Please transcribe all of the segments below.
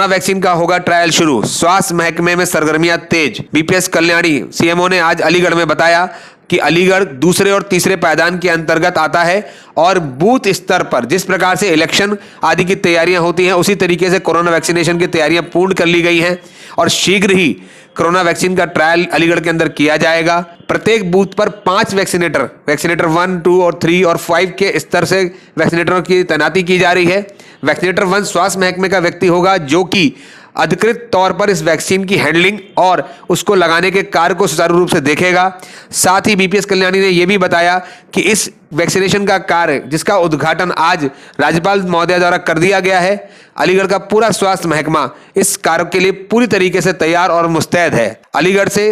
Corona vaccine का होगा trial शुरू, स्वास्थ्य महकमे में सरगर्मियां तेज। बीपीएस कल्याणी सीएमओ ने आज अलीगढ़ में बताया कि अलीगढ़ दूसरे और तीसरे पायदान के अंतर्गत आता है और बूथ स्तर पर जिस प्रकार से इलेक्शन आदि की तैयारियां होती हैं उसी तरीके से कोरोना वैक्सीनेशन की तैयारियां पूर्ण कर ली गई हैं और शीघ्र ही कोरोना वैक्सीन का ट्रायल अलीगढ़ के अंदर किया जाएगा। प्रत्येक बूथ पर 5 वैक्सीनेटर 1, 2 और 3 और 5 के स्तर से वैक्सीनेटरों की तैनाती की जा रही है। वैक्सीनेटर 1 स्वास्थ्य महकमे का व्यक्ति होगा जो कि अधिकृत तौर पर इस वैक्सीन की हैंडलिंग और उसको लगाने के कार्य को सुचारू रूप से देखेगा। साथ ही बीपीएस कल्याणी ने यह भी बताया कि इस वैक्सीनेशन का कार्य जिसका उद्घाटन आज राज्यपाल महोदय द्वारा कर दिया गया है, अलीगढ़ का पूरा स्वास्थ्य महकमा इस कार्य के लिए पूरी तरीके से तैयार और मुस्तैद है। अलीगढ़ से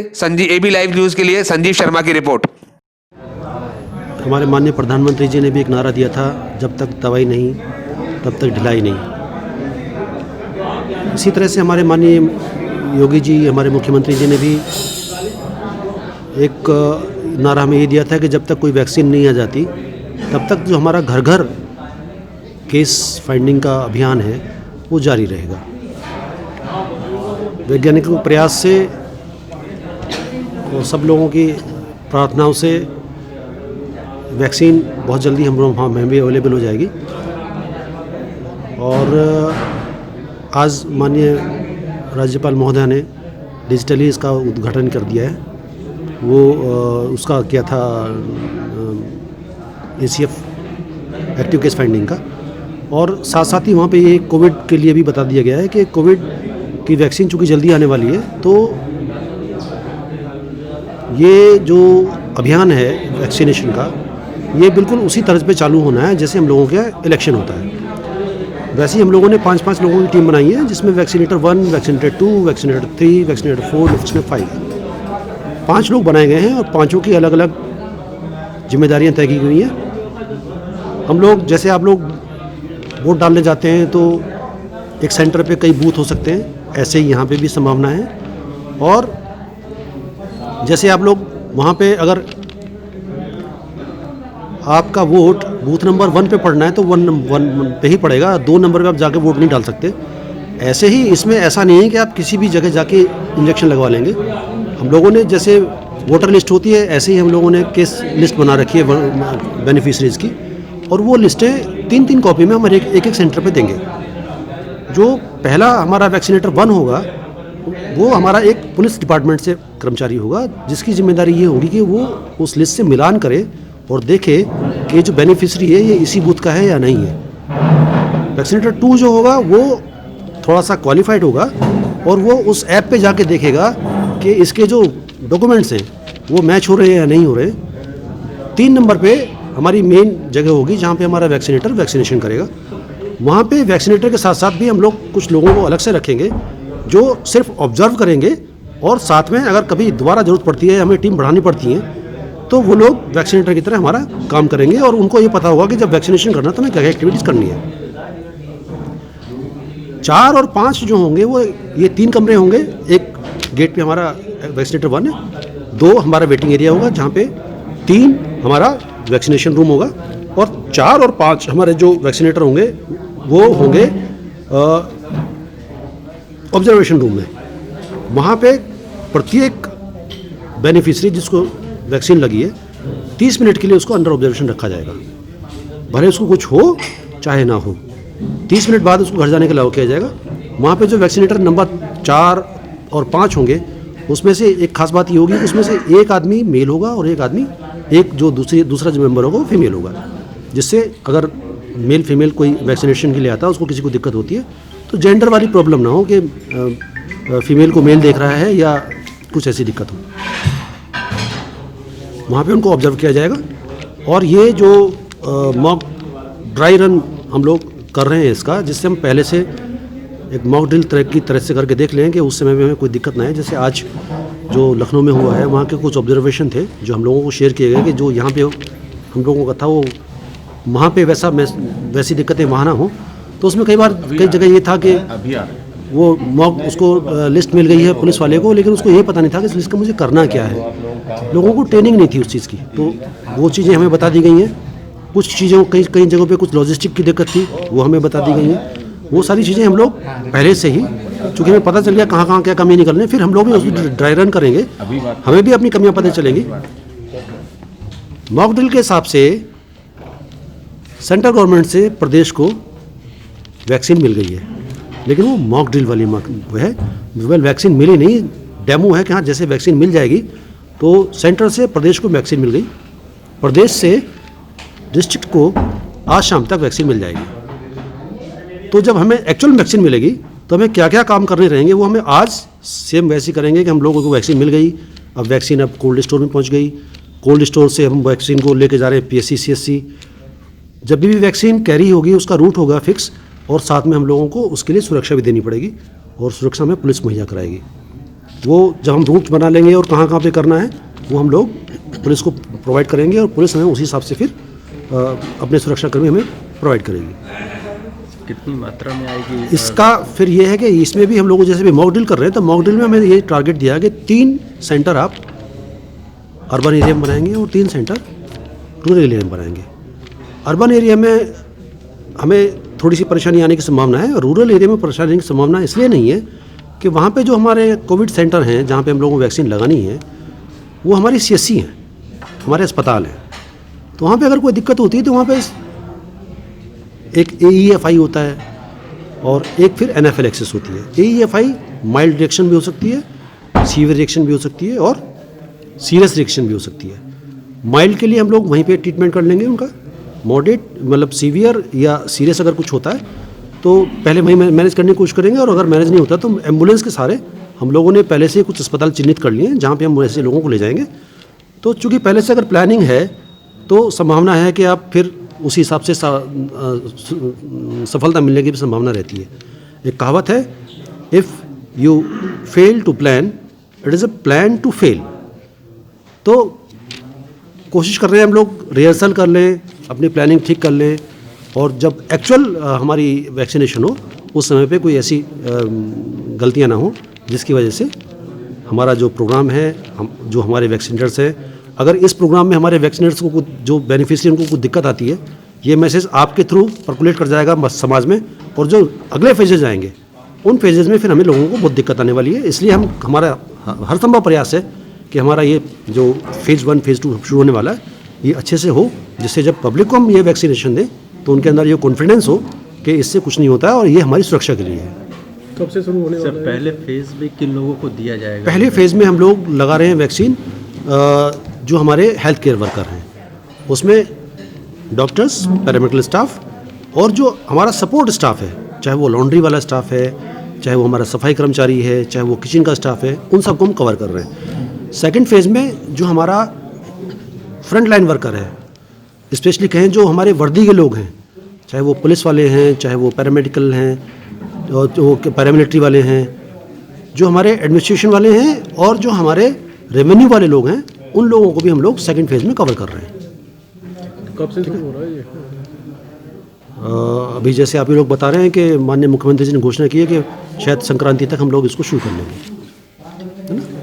एबी लाइव न्यूज के लिए संजीव शर्मा की रिपोर्ट। हमारे माननीय प्रधानमंत्री जी ने भी एक नारा दिया था, जब तक दवाई नहीं तब तक ढिलाई नहीं। इसी तरह से हमारे माननीय योगी जी, हमारे मुख्यमंत्री जी ने भी एक नारा हमें ये दिया था कि जब तक कोई वैक्सीन नहीं आ जाती तब तक जो हमारा घर घर केस फाइंडिंग का अभियान है वो जारी रहेगा। वैज्ञानिकों के प्रयास से और सब लोगों की प्रार्थनाओं से वैक्सीन बहुत जल्दी हमें भी अवेलेबल हो जाएगी। और आज माननीय राज्यपाल महोदय ने डिजिटली इसका उद्घाटन कर दिया है। वो उसका किया था ACF एक्टिव केस फाइंडिंग का, और साथ साथ ही वहाँ पे ये कोविड के लिए भी बता दिया गया है कि कोविड की वैक्सीन चूँकि जल्दी आने वाली है, तो ये जो अभियान है वैक्सीनेशन का, ये बिल्कुल उसी तर्ज पे चालू होना है जैसे हम लोगों के इलेक्शन होता है। वैसे ही हम लोगों ने 5-5 लोगों की टीम बनाई है, जिसमें vaccinator 1, vaccinator 2, vaccinator 3, vaccinator 4, vaccinator 5 5 लोग बनाए गए हैं और पांचों की अलग अलग जिम्मेदारियां तय की गई हैं। हम लोग, जैसे आप लोग वोट डालने जाते हैं तो एक सेंटर पे कई बूथ हो सकते हैं, ऐसे ही यहाँ पे भी संभावना है। और जैसे आप लोग वहाँ पे अगर आपका वोट बूथ नंबर 1 पे पड़ना है तो 1 पे ही पड़ेगा, 2 नंबर पे आप जाके वोट नहीं डाल सकते। ऐसे ही इसमें ऐसा नहीं है कि आप किसी भी जगह जाके इंजेक्शन लगवा लेंगे। हम लोगों ने जैसे वोटर लिस्ट होती है, ऐसे ही हम लोगों ने केस लिस्ट बना रखी है बेनिफिशरीज़ की, और वो लिस्टें 3-3 कॉपी में हम एक सेंटर पे देंगे। जो पहला हमारा वैक्सीनेटर 1 होगा वो हमारा एक पुलिस डिपार्टमेंट से कर्मचारी होगा, जिसकी जिम्मेदारी ये होगी कि वो उस लिस्ट से मिलान करे और देखे कि जो बेनिफिशरी है ये इसी बूथ का है या नहीं है। वैक्सीनेटर 2 जो होगा वो थोड़ा सा क्वालिफाइड होगा और वो उस ऐप पे जाके देखेगा कि इसके जो डॉक्यूमेंट्स हैं वो मैच हो रहे हैं या नहीं हो रहे। 3 नंबर पे हमारी मेन जगह होगी जहाँ पे हमारा वैक्सीनेटर वैक्सीनेशन करेगा। वहाँ पे वैक्सीनेटर के साथ साथ भी हम लोग कुछ लोगों को अलग से रखेंगे जो सिर्फ ऑब्जर्व करेंगे, और साथ में अगर कभी दोबारा ज़रूरत पड़ती है, हमें टीम बढ़ानी पड़ती है, तो वो लोग वैक्सीनेटर की तरह हमारा काम करेंगे और उनको ये पता होगा कि जब वैक्सीनेशन करना तो हमें क्या एक्टिविटीज़ करनी है। 4 और 5 जो होंगे वो ये 3 कमरे होंगे। एक गेट पे हमारा वैक्सीनेटर 1 है, 2 हमारा वेटिंग एरिया होगा जहाँ पे 3 हमारा वैक्सीनेशन रूम होगा, और 4 और 5 हमारे जो वैक्सीनेटर होंगे वो होंगे ऑब्जर्वेशन रूम में। वहाँ पे प्रत्येक बेनिफिशरी जिसको वैक्सीन लगी है 30 मिनट के लिए उसको अंडर ऑब्जर्वेशन रखा जाएगा। भले उसको कुछ हो चाहे ना हो, 30 मिनट बाद उसको घर जाने के अलाउ किया जाएगा। वहाँ पे जो वैक्सीनेटर नंबर 4 और 5 होंगे उसमें से एक खास बात ये होगी कि उसमें से एक आदमी मेल होगा और एक जो दूसरा जो मेंबर होगा वो फीमेल होगा, जिससे अगर मेल फीमेल कोई वैक्सीनेशन के लिए आता है उसको किसी को दिक्कत होती है तो जेंडर वाली प्रॉब्लम ना हो कि फीमेल को मेल देख रहा है या कुछ ऐसी दिक्कत हो। वहाँ पे उनको ऑब्जर्व किया जाएगा। और ये जो मॉक ड्राई रन हम लोग कर रहे हैं इसका, जिससे हम पहले से एक मॉक ड्रिल तरह से करके देख लें कि उस समय में हमें कोई दिक्कत ना है। जैसे आज जो लखनऊ में हुआ है, वहाँ के कुछ ऑब्जर्वेशन थे जो हम लोगों को शेयर किए गए कि जो यहाँ पे हम लोगों का था वो वहाँ पे वैसी दिक्कतें वहाँ ना हो। तो उसमें कई जगह ये था कि वो मॉक उसको लिस्ट मिल गई है पुलिस वाले को, लेकिन उसको ये पता नहीं था कि इस लिस्ट का मुझे करना क्या है। लोगों को ट्रेनिंग नहीं थी उस चीज़ की, तो वो चीज़ें हमें बता दी गई हैं। कुछ चीज़ों कई जगहों पे कुछ लॉजिस्टिक की दिक्कत थी, वो हमें बता दी गई हैं। वो सारी चीज़ें हम लोग पहले से ही, चूँकि हमें पता चल गया कहाँ कहाँ क्या कमी निकलनी है, फिर हम लोग भी उसमें ड्राई रन करेंगे, हमें भी अपनी कमियाँ पता चलेंगी। मॉक ड्रिल के हिसाब से सेंट्रल गवर्नमेंट से प्रदेश को वैक्सीन मिल गई है, लेकिन वो मॉक ड्रिल वाली वो है, वैक्सीन मिली नहीं, डेमो है कि हाँ जैसे वैक्सीन मिल जाएगी। तो सेंटर से प्रदेश को वैक्सीन मिल गई, प्रदेश से डिस्ट्रिक्ट को आज शाम तक वैक्सीन मिल जाएगी। तो जब हमें एक्चुअल वैक्सीन मिलेगी तो हमें क्या क्या काम करने रहेंगे वो हमें आज सेम वैसे ही करेंगे कि हम लोगों को वैक्सीन मिल गई, अब वैक्सीन अब कोल्ड स्टोर में पहुंच गई, कोल्ड स्टोर से हम वैक्सीन को लेके जा रहे हैं PSC CSC। जब भी वैक्सीन कैरी होगी उसका रूट होगा फिक्स, और साथ में हम लोगों को उसके लिए सुरक्षा भी देनी पड़ेगी, और सुरक्षा में पुलिस मुहैया कराएगी। वो जब हम रूट बना लेंगे और कहाँ कहाँ पे करना है वो हम लोग पुलिस को प्रोवाइड करेंगे, और पुलिस हमें उसी हिसाब से फिर अपने सुरक्षाकर्मी हमें प्रोवाइड करेगी। कितनी मात्रा में आएगी इसका फिर ये है कि इसमें भी हम लोग जैसे भी मॉक ड्रिल कर रहे हैं, तो मॉक ड्रिल में हमें ये टारगेट दिया है कि 3 सेंटर आप अर्बन एरिया में बनाएंगे और 3 सेंटर रूरल एरिया में बनाएंगे। अर्बन एरिया में हमें थोड़ी सी परेशानी आने की संभावना है, और रूरल एरिया में परेशानी आने की संभावना इसलिए नहीं है कि वहाँ पे जो हमारे कोविड सेंटर हैं जहाँ पे हम लोगों को वैक्सीन लगानी है वो हमारी CSC हैं, हमारे अस्पताल हैं। तो वहाँ पे अगर कोई दिक्कत होती है तो वहाँ पे एक AEFI होता है और एक फिर एनाफिलैक्सिस होती है। AEFI माइल्ड रिएक्शन भी हो सकती है, सीवियर रिएक्शन भी हो सकती है, और सीरियस रिएक्शन भी हो सकती है। माइल्ड के लिए हम लोग वहीं पे ट्रीटमेंट कर लेंगे उनका, मॉडरेट मतलब सीवियर या सीरियस अगर कुछ होता है तो पहले वहीं मैनेज करने की कोशिश करेंगे, और अगर मैनेज नहीं होता तो एम्बुलेंस के सारे हम लोगों ने पहले से कुछ अस्पताल चिन्हित कर लिए हैं जहाँ पे हम ऐसे लोगों को ले जाएंगे। तो चूँकि पहले से अगर प्लानिंग है तो संभावना है कि आप फिर उसी हिसाब से सफलता मिलने की भी संभावना रहती है। एक कहावत है, if you fail to plan it is a plan to fail. तो कोशिश कर रहे हैं हम लोग रिहर्सल कर लें, अपनी प्लानिंग ठीक कर लें, और जब एक्चुअल हमारी वैक्सीनेशन हो उस समय पे कोई ऐसी गलतियां ना हो जिसकी वजह से हमारा जो प्रोग्राम है, जो हमारे वैक्सीनेटर्स हैं, अगर इस प्रोग्राम में हमारे वैक्सीनेटर्स को जो बेनिफिशियरी उनको कुछ दिक्कत आती है, ये मैसेज आपके थ्रू पर्कुलेट कर जाएगा समाज में, और जो अगले फेजेज आएंगे उन फेजेज में फिर हमें लोगों को बहुत दिक्कत आने वाली है। इसलिए हमारा हर संभव प्रयास है कि हमारा ये जो फेज़ 1 फेज़ 2 शुरू होने वाला है ये अच्छे से हो, जिससे जब पब्लिक को हम ये वैक्सीनेशन दें तो उनके अंदर ये कॉन्फिडेंस हो कि इससे कुछ नहीं होता है और ये हमारी सुरक्षा के लिए है। कब से शुरू होने वाला है? पहले फेज़ में किन लोगों को दिया जाएगा? पहले फेज़ में हम लोग लगा रहे हैं वैक्सीन जो हमारे हेल्थ केयर वर्कर हैं, उसमें डॉक्टर्स, पैरामेडिकल स्टाफ और जो हमारा सपोर्ट स्टाफ है, चाहे वो लॉन्ड्री वाला स्टाफ है, चाहे वो हमारा सफाई कर्मचारी है, चाहे वो किचन का स्टाफ है, उन सबको हम कवर कर रहे हैं। सेकंड फेज़ में जो हमारा फ्रंट लाइन वर्कर है, स्पेशली कहें जो हमारे वर्दी के लोग हैं, चाहे वो पुलिस वाले हैं, चाहे वो पैरामेडिकल हैं, जो पैरामिलिट्री वाले हैं, जो हमारे एडमिनिस्ट्रेशन वाले हैं, और जो हमारे रेवेन्यू वाले लोग हैं, उन लोगों को भी हम लोग सेकंड फेज़ में कवर कर रहे हैं। कब से शुरू हो रहा है ये? अभी जैसे आप ये लोग बता रहे हैं कि माननीय मुख्यमंत्री जी ने घोषणा की है कि शायद संक्रांति तक हम लोग इसको शुरू कर लेंगे।